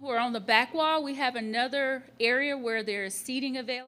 who are on the back wall, we have another area where there is seating available.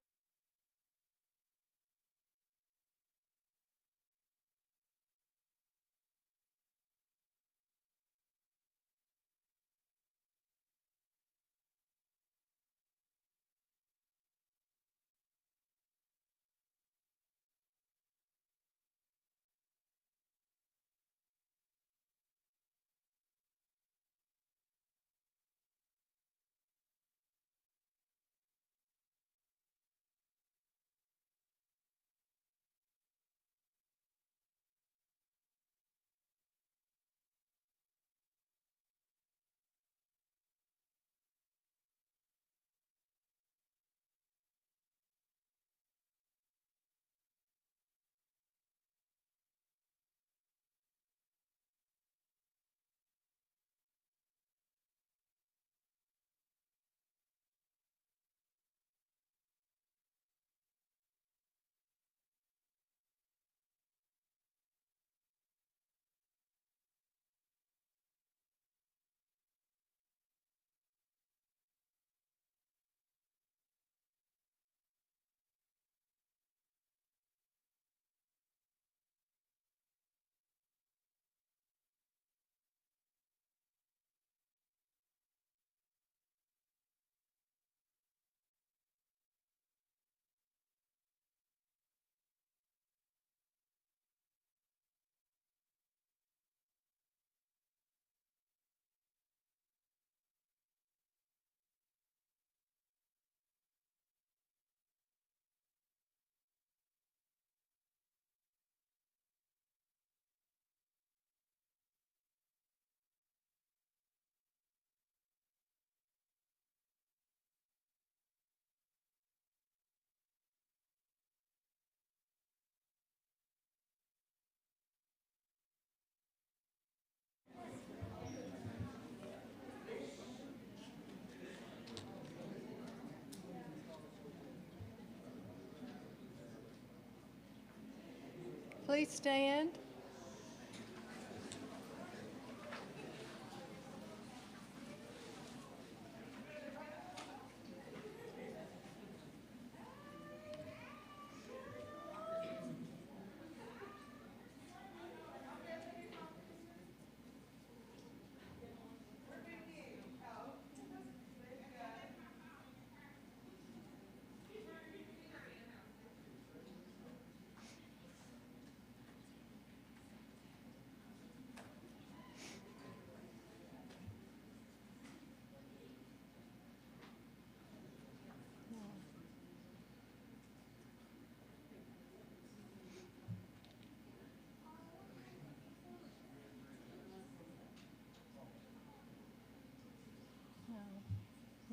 Please stand.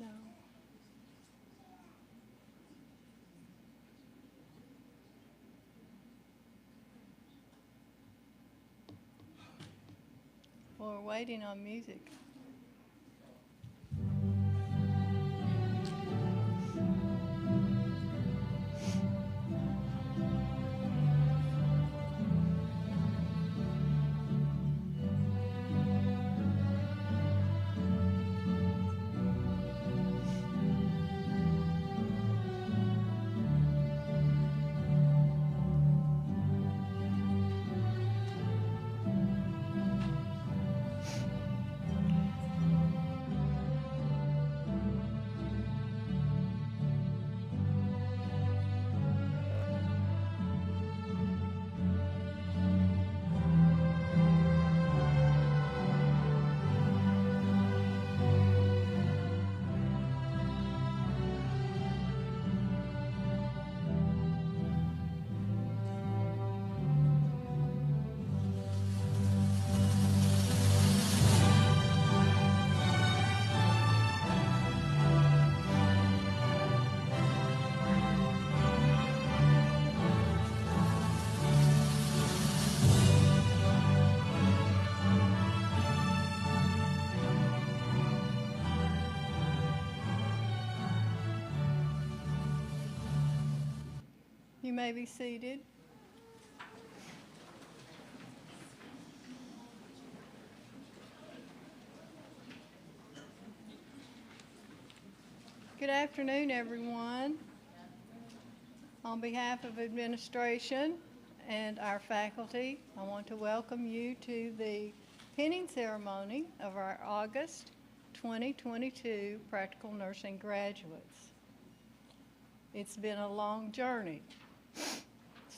No. Well, we're waiting on music. You may be seated. Good afternoon, everyone. On behalf of administration and our faculty, I want to welcome you to the pinning ceremony of our August 2022 Practical Nursing graduates. It's been a long journey.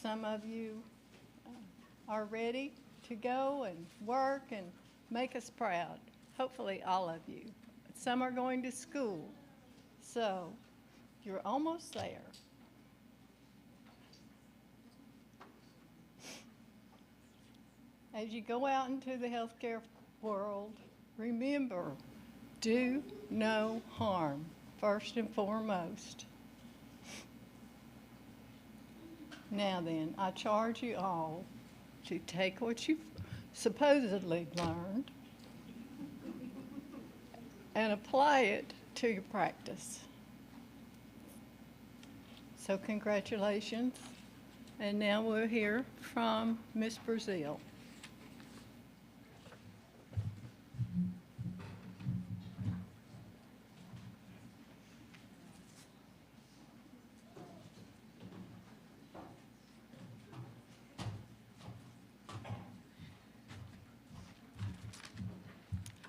Some of you are ready to go and work and make us proud. Hopefully all of you. Some are going to school, so you're almost there. As you go out into the healthcare world, remember, do no harm, first and foremost. Now then, I charge you all to take what you've supposedly learned and apply it to your practice. So congratulations. And now we'll hear from Ms. Brazil.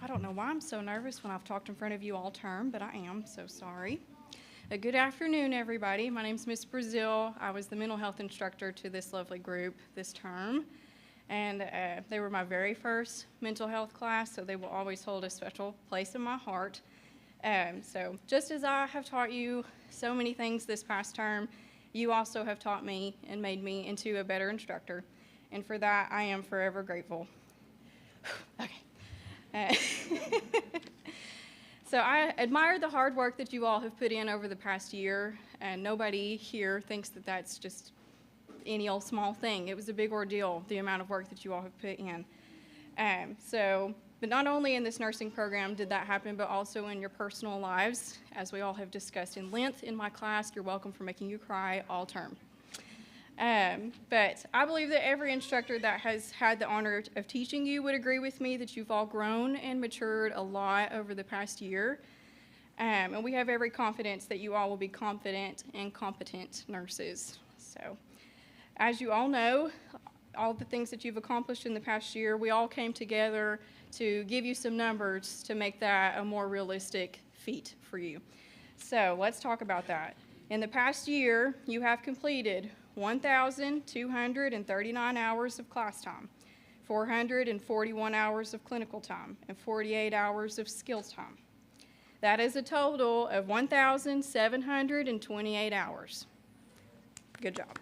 I don't know why I'm so nervous when I've talked in front of you all term, but I am, so sorry. Good afternoon, everybody. My name's Miss Brazil. I was the mental health instructor to this lovely group this term, and they were my very first mental health class, so they will always hold a special place in my heart. So just as I have taught you so many things this past term, you also have taught me and made me into a better instructor, and for that I am forever grateful. Okay. So I admire the hard work that you all have put in over the past year, and nobody here thinks that that's just any old small thing. It was a big ordeal, the amount of work that you all have put in. But not only in this nursing program did that happen, but also in your personal lives, as we all have discussed in length in my class. You're welcome for making you cry all term. But I believe that every instructor that has had the honor of teaching you would agree with me that you've all grown and matured a lot over the past year. And we have every confidence that you all will be confident and competent nurses. So, as you all know, all the things that you've accomplished in the past year, we all came together to give you some numbers to make that a more realistic feat for you. So, let's talk about that. In the past year, you have completed 1,239 hours of class time, 441 hours of clinical time, and 48 hours of skills time. That is a total of 1,728 hours. Good job.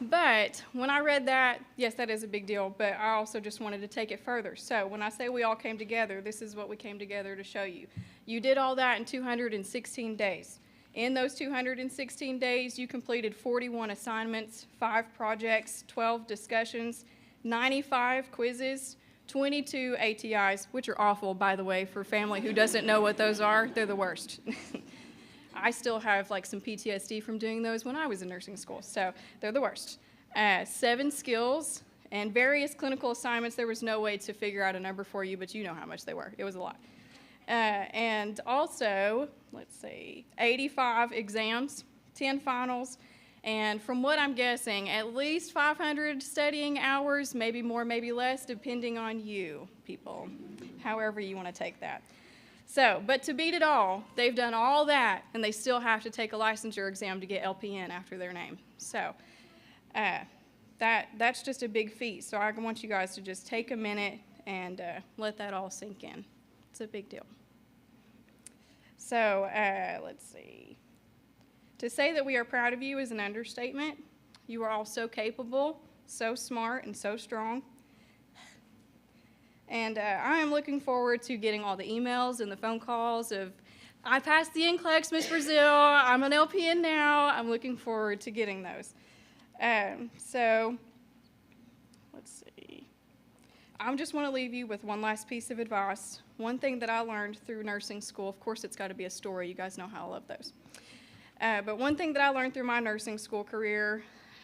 But when I read that, yes, that is a big deal, but I also just wanted to take it further. So when I say we all came together, this is what we came together to show you. You did all that in 216 days. In those 216 days, you completed 41 assignments, 5 projects, 12 discussions, 95 quizzes, 22 ATIs, which are awful, by the way, for family who doesn't know what those are. They're the worst. I still have like some PTSD from doing those when I was in nursing school, so they're the worst. 7 skills and various clinical assignments. There was no way to figure out a number for you, but you know how much they were. It was a lot. And also, let's see, 85 exams, 10 finals, and from what I'm guessing, at least 500 studying hours, maybe more, maybe less, depending on you, people, however you want to take that. So, but to beat it all, they've done all that, and they still have to take a licensure exam to get LPN after their name. So, that's just a big feat. So I want you guys to just take a minute and let that all sink in. It's a big deal. So, let's see. To say that we are proud of you is an understatement. You are all so capable, so smart, and so strong. And I am looking forward to getting all the emails and the phone calls of, I passed the NCLEX, Miss Brazil, I'm an LPN now. I'm looking forward to getting those. So, let's see. I just want to leave you with one last piece of advice. One thing that I learned through nursing school, of course it's got to be a story, you guys know how I love those. But one thing that I learned through my nursing school career,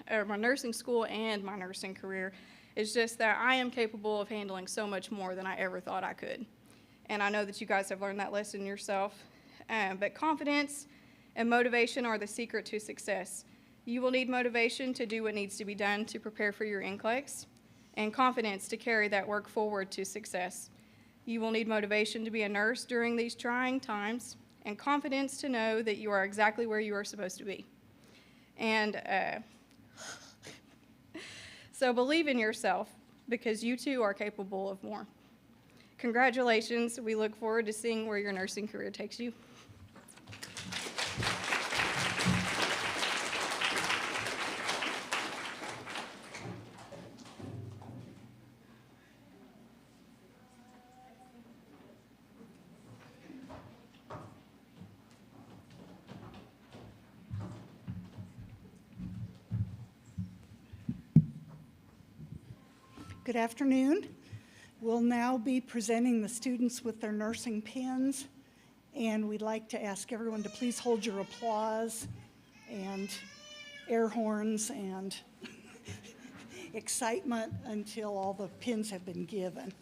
or my nursing school and my nursing career, It's just that I am capable of handling so much more than I ever thought I could. And I know that you guys have learned that lesson yourself. But confidence and motivation are the secret to success. You will need motivation to do what needs to be done to prepare for your NCLEX, and confidence to carry that work forward to success. You will need motivation to be a nurse during these trying times, and confidence to know that you are exactly where you are supposed to be. And so believe in yourself, because you too are capable of more. Congratulations. We look forward to seeing where your nursing career takes you. Good afternoon. We'll now be presenting the students with their nursing pins, and we'd like to ask everyone to please hold your applause and air horns and excitement until all the pins have been given.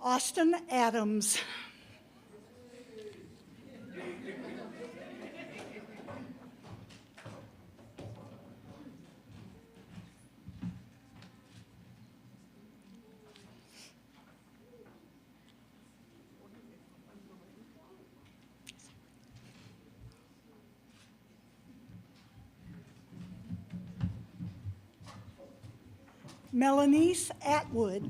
Austin Adams. Melanice Atwood.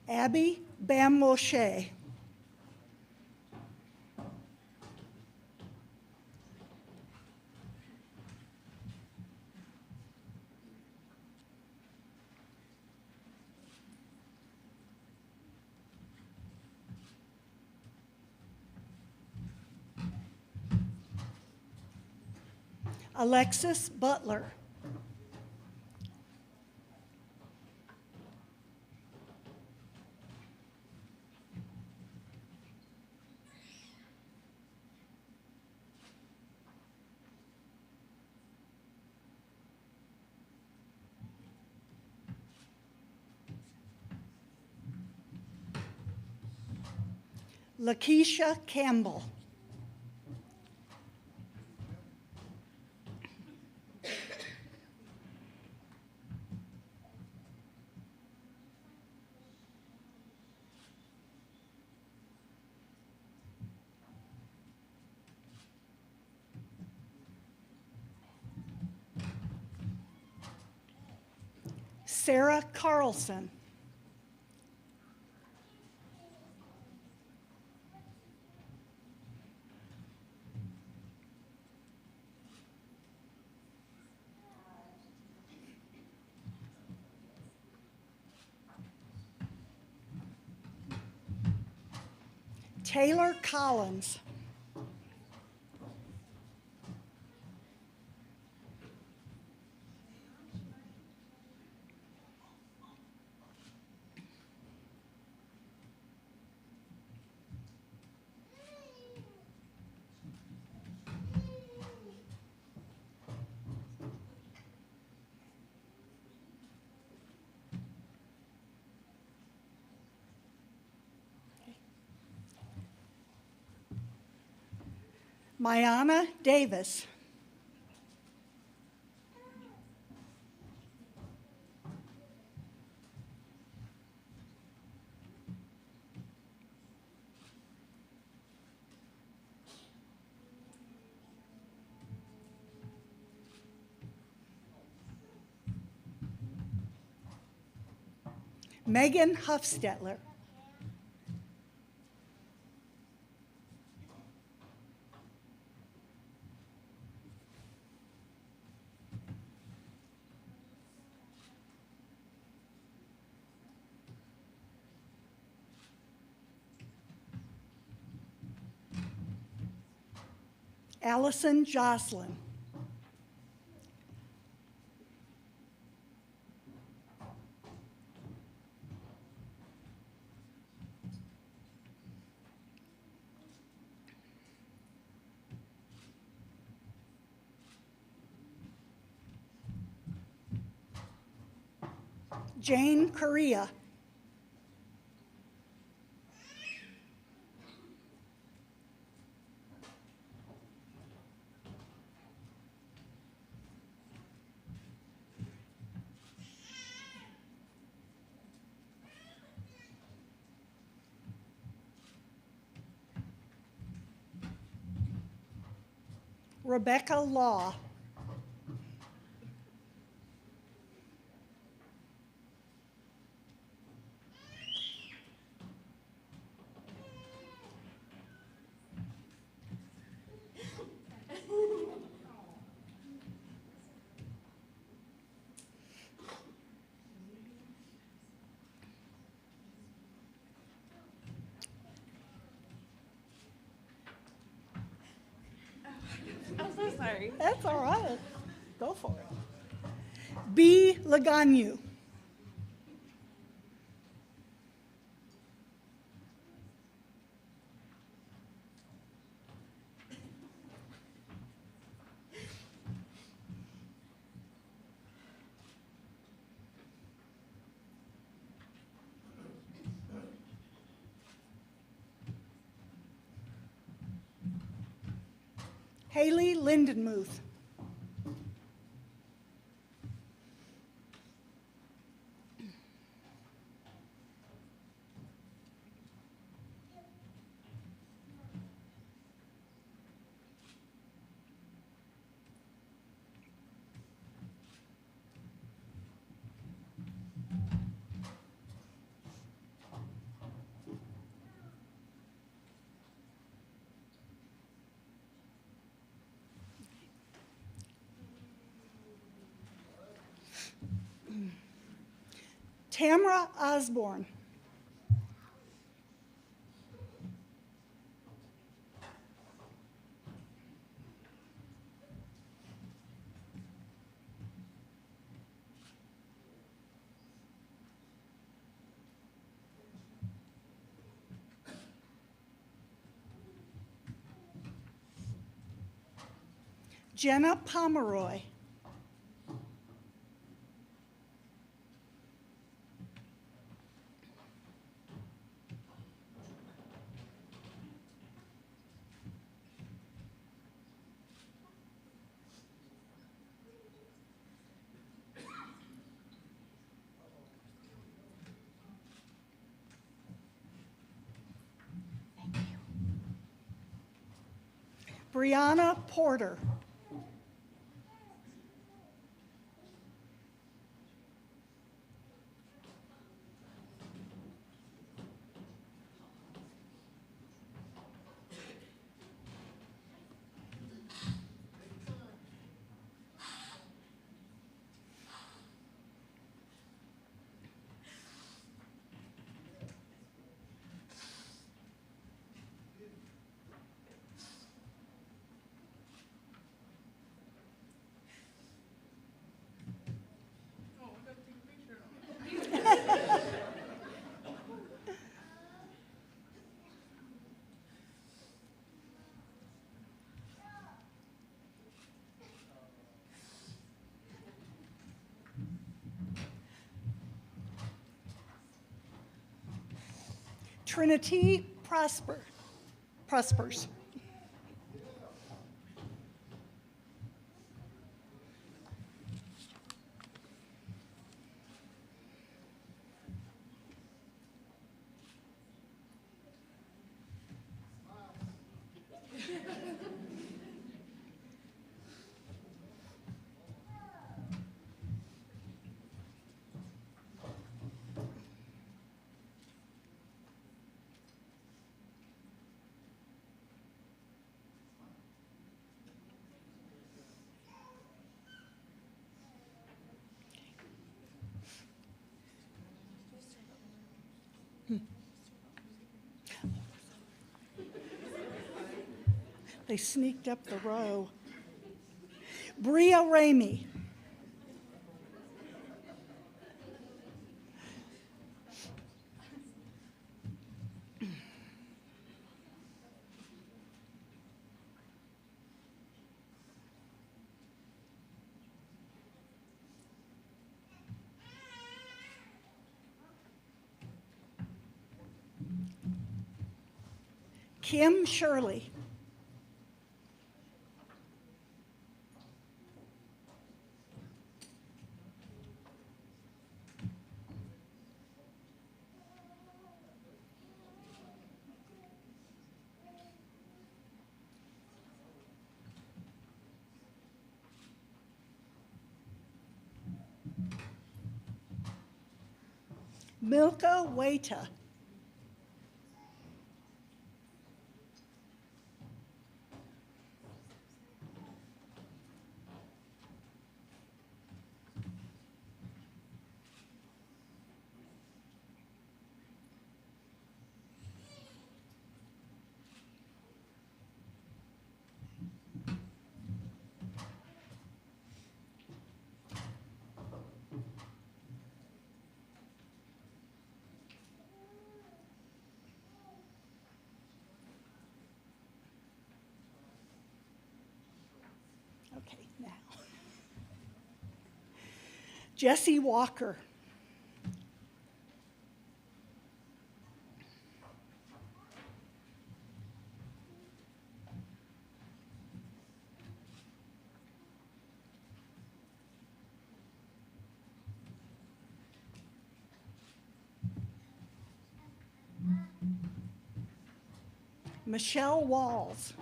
Abby Bam-Moshe. Alexis Butler. Lakeisha Campbell. Sarah Carlson. Taylor Collins. Mayana Davis. Megan Huffstetler. Allison Jocelyn. Jane Correa. Rebecca Law. I'm so sorry. That's all right. Go for it. B. Laganu. Haley Lindenmuth. Tamara Osborne. Jenna Pomeroy. Brianna Porter. Trinity Prospers. They sneaked up the row. Bria Ramey. Kim Shirley. Milka Waita. Okay, now. Jesse Walker. Michelle Walls.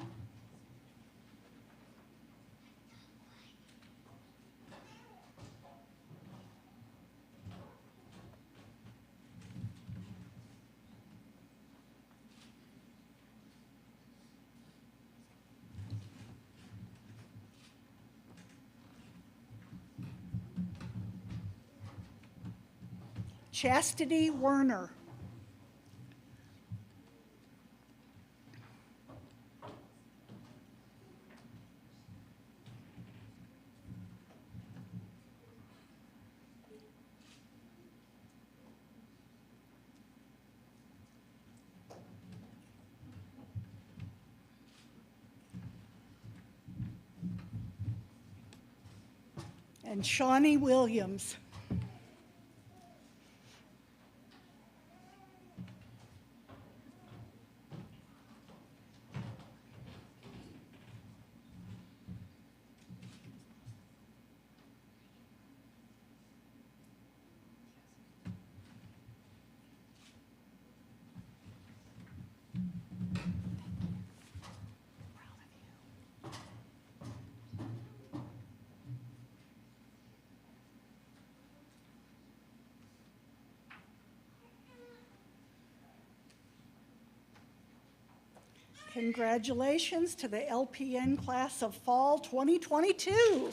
Chastity Werner. And Shawnee Williams. Congratulations to the LPN class of fall 2022.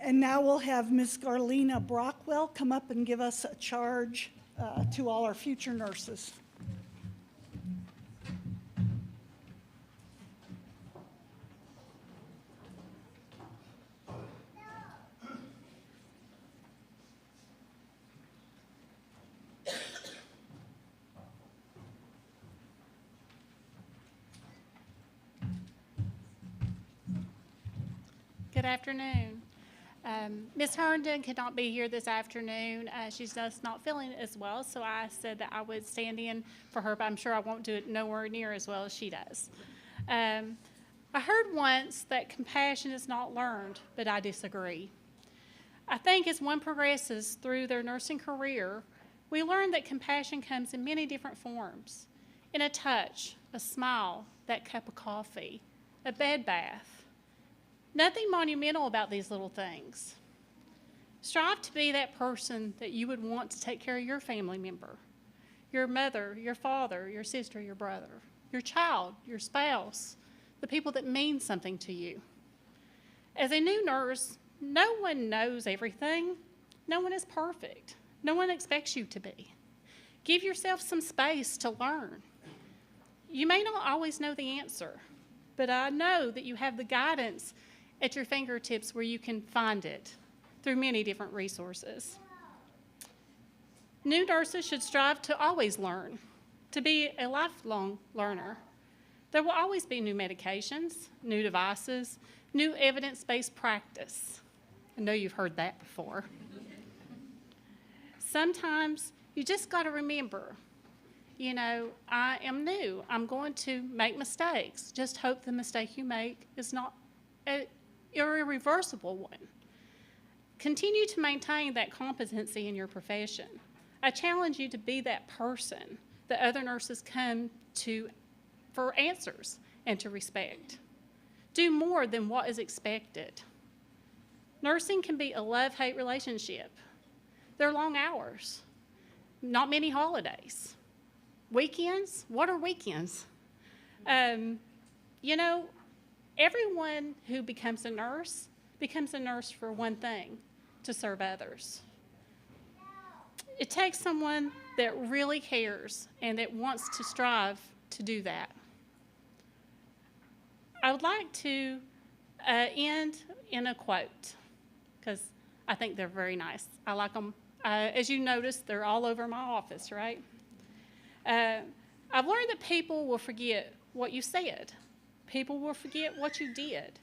And now we'll have Ms. Garlina Brockwell come up and give us a charge to all our future nurses. Good afternoon. Ms. Herndon could not be here this afternoon. She's just not feeling as well, so I said that I would stand in for her, but I'm sure I won't do it nowhere near as well as she does. I heard once that compassion is not learned, but I disagree. I think as one progresses through their nursing career, we learn that compassion comes in many different forms. In a touch, a smile, that cup of coffee, a bed bath. Nothing monumental about these little things. Strive to be that person that you would want to take care of your family member. your mother, your father, your sister, your brother, your child, your spouse, the people that mean something to you. As a new nurse, no one knows everything. No one is perfect. No one expects you to be. Give yourself some space to learn. You may not always know the answer, but I know that you have the guidance at your fingertips where you can find it through many different resources. New nurses should strive to always learn, to be a lifelong learner. There will always be new medications, new devices, new evidence-based practice. I know you've heard that before. Sometimes you just got to remember, you know, I am new. I'm going to make mistakes. Just hope the mistake you make is not an irreversible one. Continue to maintain that competency in your profession. I challenge you to be that person that other nurses come to for answers and to respect. Do more than what is expected. Nursing can be a love-hate relationship. There are long hours, not many holidays. Weekends? What are weekends? You know, everyone who becomes a nurse for one thing, to serve others. It takes someone that really cares and that wants to strive to do that. I would like to end in a quote, because I think they're very nice. I like them. As you notice, they're all over my office, right? I've learned that people will forget what you said. People will forget what you did.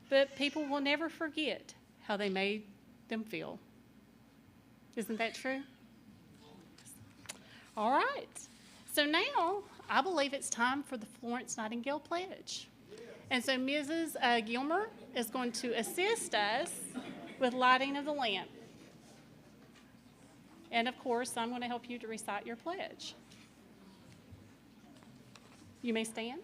But people will never forget how they made them feel. Isn't that true? All right. So now I believe it's time for the Florence Nightingale Pledge. And so Mrs. Gilmer is going to assist us with lighting of the lamp. And of course, I'm going to help you to recite your pledge. You may stand.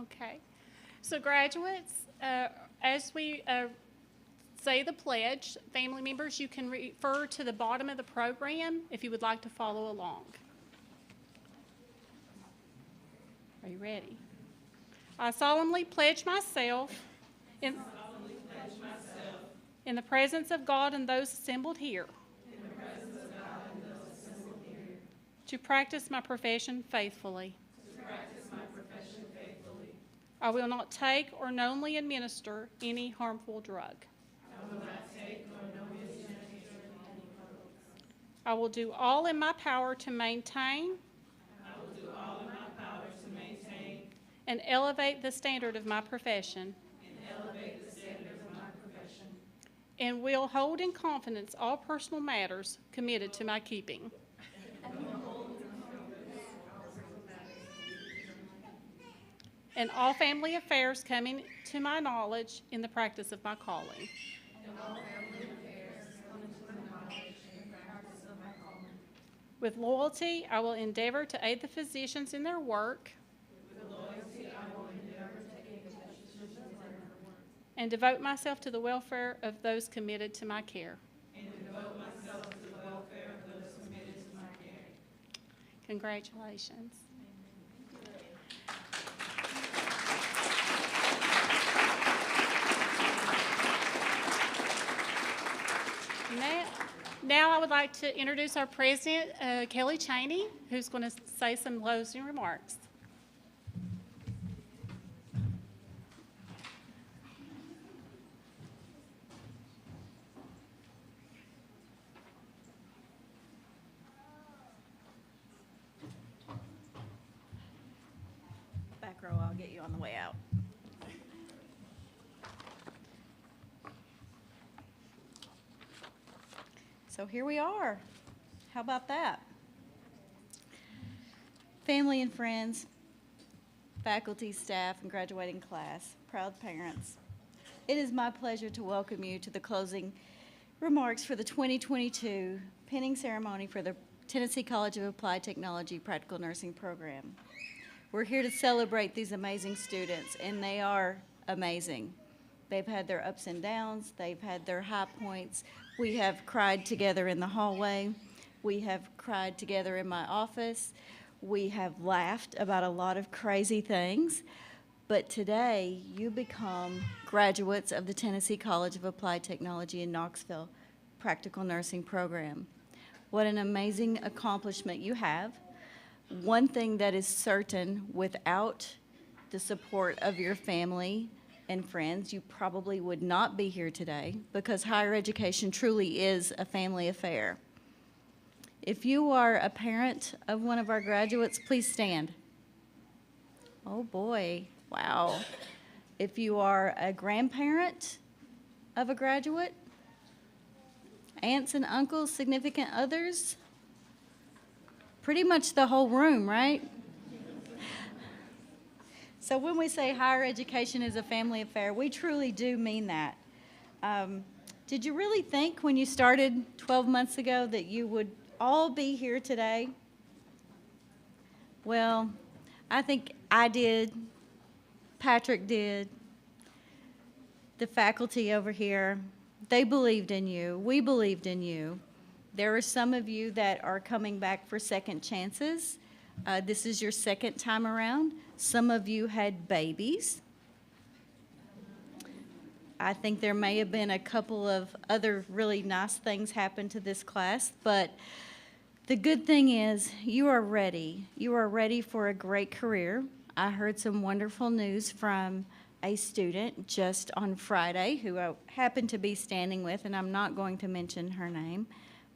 Okay. So graduates, as we say the pledge, family members, you can refer to the bottom of the program if you would like to follow along. Are you ready? I solemnly pledge myself in the presence of God and those assembled here to practice my profession faithfully. I will not take or knowingly administer any harmful drug. I will do all in my power to maintain and elevate the standard of my profession. And will hold in confidence all personal matters committed to my keeping. And all family affairs coming to my knowledge in the practice of my calling. With loyalty, I will endeavor to aid the physicians in their work. And devote myself to the welfare of those committed to my care. Congratulations. Now I would like to introduce our president, Kelly Cheney, who's going to say some closing remarks. Back row, I'll get you on the way out. So here we are. How about that? Family and friends, faculty, staff, and graduating class, proud parents. It is my pleasure to welcome you to the closing remarks for the 2022 pinning ceremony for the Tennessee College of Applied Technology Practical Nursing Program. We're here to celebrate these amazing students, and they are amazing. They've had their ups and downs. They've had their high points. We have cried together in the hallway. We have cried together in my office. We have laughed about a lot of crazy things. But today, you become graduates of the Tennessee College of Applied Technology in Knoxville Practical Nursing Program. What an amazing accomplishment you have. One thing that is certain, without the support of your family and friends, you probably would not be here today, because higher education truly is a family affair. If you are a parent of one of our graduates, please stand. Oh boy, wow. If you are a grandparent of a graduate, aunts and uncles, significant others, pretty much the whole room, right? So when we say higher education is a family affair, we truly do mean that. Did you really think when you started 12 months ago that you would all be here today? Well, I think I did, Patrick did, the faculty over here, they believed in you, we believed in you. There are some of you that are coming back for second chances. This is your second time around. Some of you had babies. I think there may have been a couple of other really nice things happen to this class, but the good thing is you are ready. You are ready for a great career. I heard some wonderful news from a student just on Friday who I happened to be standing with, and I'm not going to mention her name,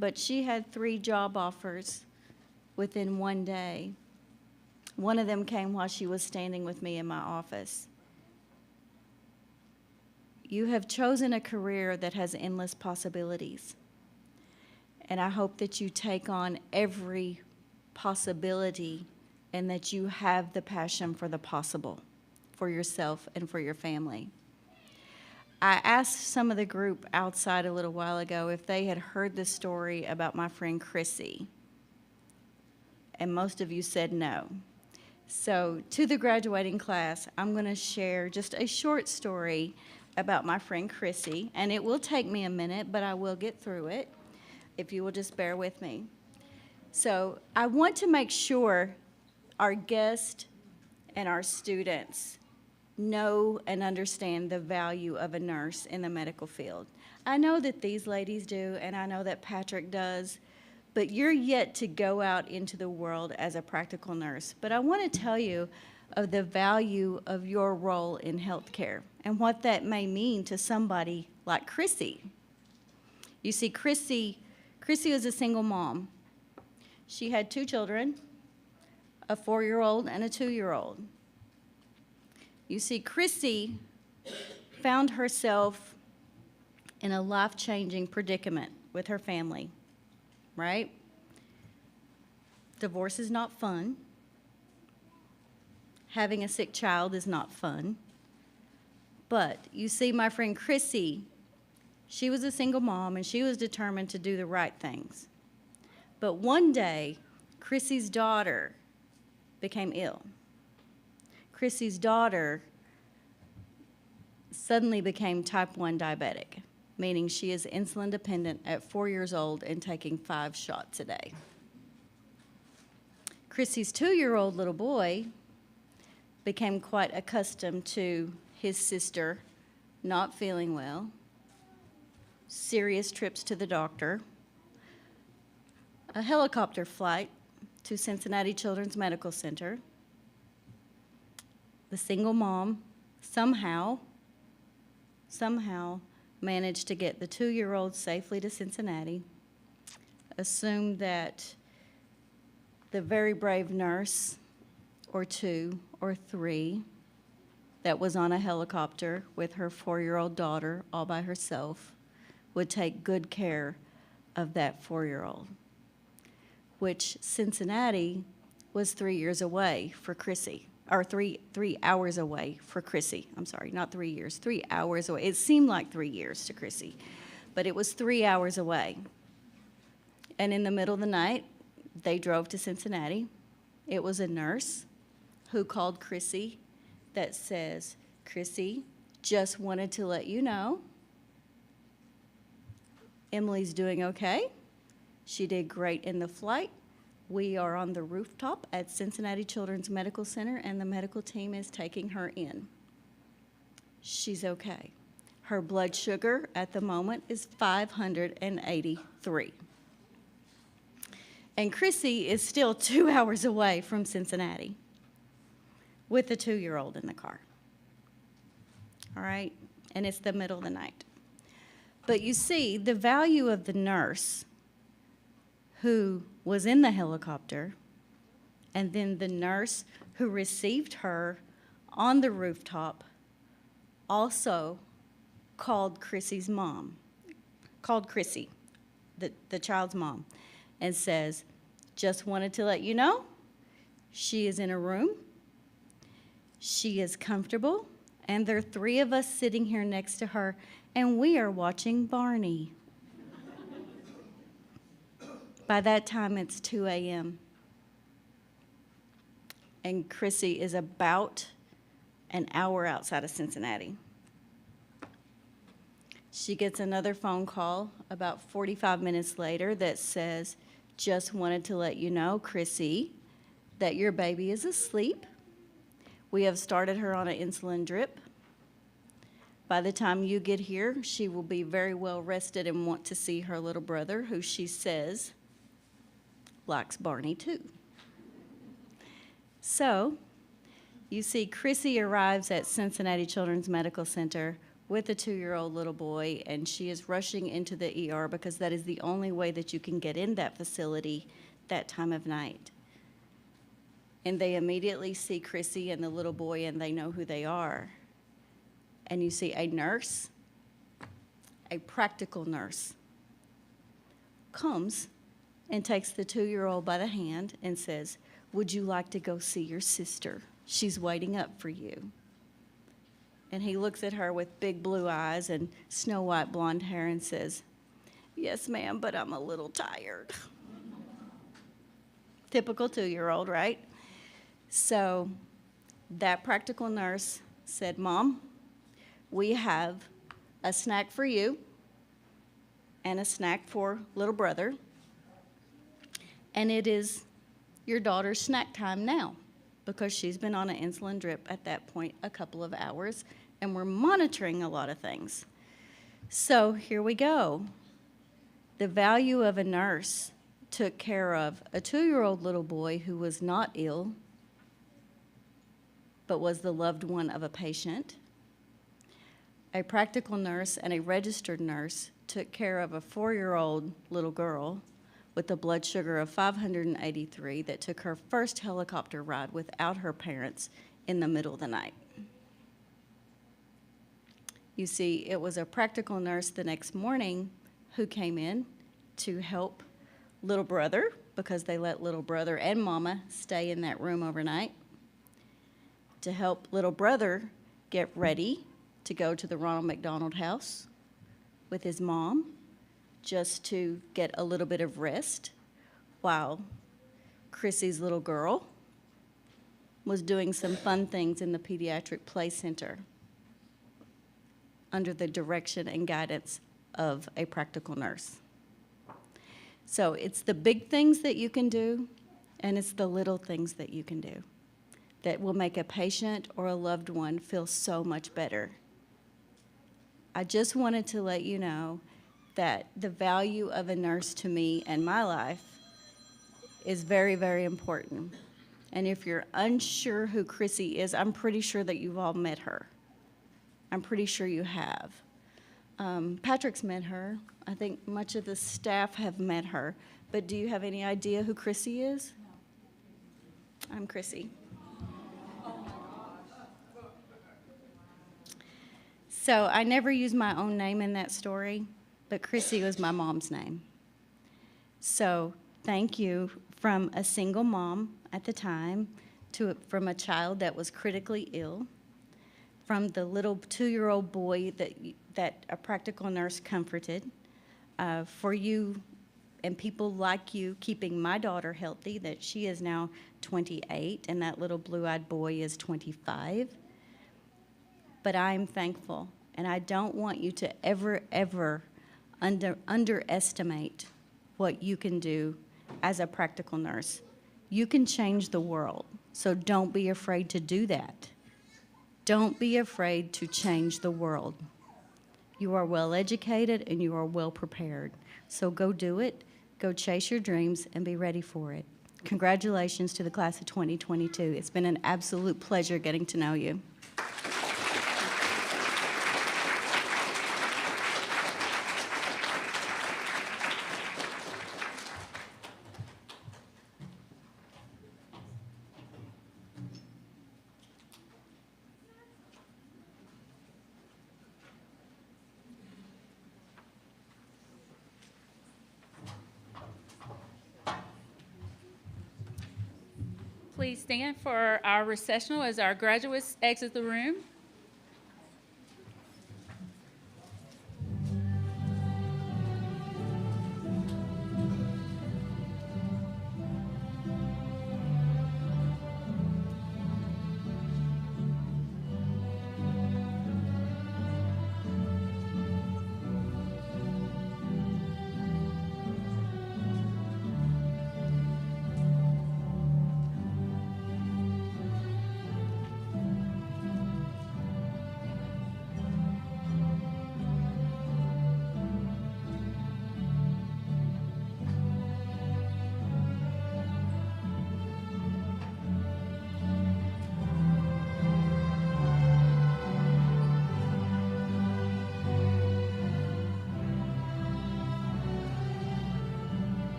but she had 3 job offers within one day. One of them came while she was standing with me in my office. You have chosen a career that has endless possibilities, and I hope that you take on every possibility and that you have the passion for the possible for yourself and for your family. I asked some of the group outside a little while ago if they had heard the story about my friend Chrissy, and most of you said no. So to the graduating class, I'm going to share just a short story about my friend Chrissy, and it will take me a minute, but I will get through it if you will just bear with me. So I want to make sure our guests and our students know and understand the value of a nurse in the medical field. I know that these ladies do, and I know that Patrick does, but you're yet to go out into the world as a practical nurse. But I want to tell you of the value of your role in healthcare and what that may mean to somebody like Chrissy. You see, Chrissy was a single mom. She had 2 children, a 4-year-old and a 2-year-old. You see, Chrissy found herself in a life-changing predicament with her family, right? Divorce is not fun. Having a sick child is not fun. But you see, my friend Chrissy, she was a single mom and she was determined to do the right things. But one day, Chrissy's daughter became ill. Chrissy's daughter suddenly became type 1 diabetic, meaning she is insulin dependent at 4 years old and taking 5 shots a day. Chrissy's 2-year-old little boy became quite accustomed to his sister not feeling well, serious trips to the doctor, a helicopter flight to Cincinnati Children's Medical Center. The single mom somehow managed to get the 2-year-old safely to Cincinnati, assumed that the very brave nurse, or 2 or 3, that was on a helicopter with her 4-year-old daughter all by herself would take good care of that 4-year-old, which Cincinnati was 3 years away for Chrissy, or 3 hours away for Chrissy. I'm sorry, not 3 years, 3 hours away. It seemed like 3 years to Chrissy, but it was 3 hours away. And in the middle of the night, they drove to Cincinnati. It was a nurse who called Chrissy that says, "Chrissy, just wanted to let you know Emily's doing okay. She did great in the flight. We are on the rooftop at Cincinnati Children's Medical Center, and the medical team is taking her in. She's okay. Her blood sugar at the moment is 583. And Chrissy is still 2 hours away from Cincinnati with a 2-year-old in the car. All right? And it's the middle of the night. But you see, the value of the nurse who was in the helicopter, and then the nurse who received her on the rooftop also called Chrissy's mom, called Chrissy, the child's mom, and says, "Just wanted to let you know, she is in a room, she is comfortable, and there are 3 of us sitting here next to her, and we are watching Barney." By that time, it's 2 a.m. And Chrissy is about an hour outside of Cincinnati. She gets another phone call about 45 minutes later that says, "Just wanted to let you know, Chrissy, that your baby is asleep. We have started her on an insulin drip. By the time you get here, she will be very well rested and want to see her little brother, who she says likes Barney too." So, you see Chrissy arrives at Cincinnati Children's Medical Center with a 2-year-old little boy, and she is rushing into the ER because that is the only way that you can get in that facility that time of night. And they immediately see Chrissy and the little boy, and they know who they are. And you see a nurse, a practical nurse, comes and takes the 2-year-old by the hand and says, "Would you like to go see your sister? She's waiting up for you." And he looks at her with big blue eyes and snow white blonde hair and says, "Yes, ma'am, but I'm a little tired." Typical 2-year-old, right? So that practical nurse said, "Mom, we have a snack for you and a snack for little brother, and it is your daughter's snack time now," because she's been on an insulin drip at that point a couple of hours, and we're monitoring a lot of things. So here we go. The value of a nurse took care of a 2-year-old little boy who was not ill, but was the loved one of a patient. A practical nurse and a registered nurse took care of a 4-year-old little girl with a blood sugar of 583 that took her first helicopter ride without her parents in the middle of the night. You see, it was a practical nurse the next morning who came in to help little brother, because they let little brother and mama stay in that room overnight, to help little brother get ready to go to the Ronald McDonald House with his mom, just to get a little bit of rest while Chrissy's little girl was doing some fun things in the pediatric play center under the direction and guidance of a practical nurse. So it's the big things that you can do, and it's the little things that you can do that will make a patient or a loved one feel so much better. I just wanted to let you know that the value of a nurse to me and my life is very, very important. And if you're unsure who Chrissy is, I'm pretty sure that you've all met her. I'm pretty sure you have. Patrick's met her. I think much of the staff have met her. But do you have any idea who Chrissy is? No. I'm Chrissy. So I never used my own name in that story, but Chrissy was my mom's name. So thank you from a single mom at the time from a child that was critically ill, from the little 2-year-old boy that a practical nurse comforted, for you and people like you keeping my daughter healthy, that she is now 28 and that little blue-eyed boy is 25. But I'm thankful, and I don't want you to ever underestimate what you can do as a practical nurse. You can change the world, so don't be afraid to do that. Don't be afraid to change the world. You are well educated and you are well prepared. So go do it, go chase your dreams, and be ready for it. Congratulations to the class of 2022. It's been an absolute pleasure getting to know you. Please stand for our recessional as our graduates exit the room.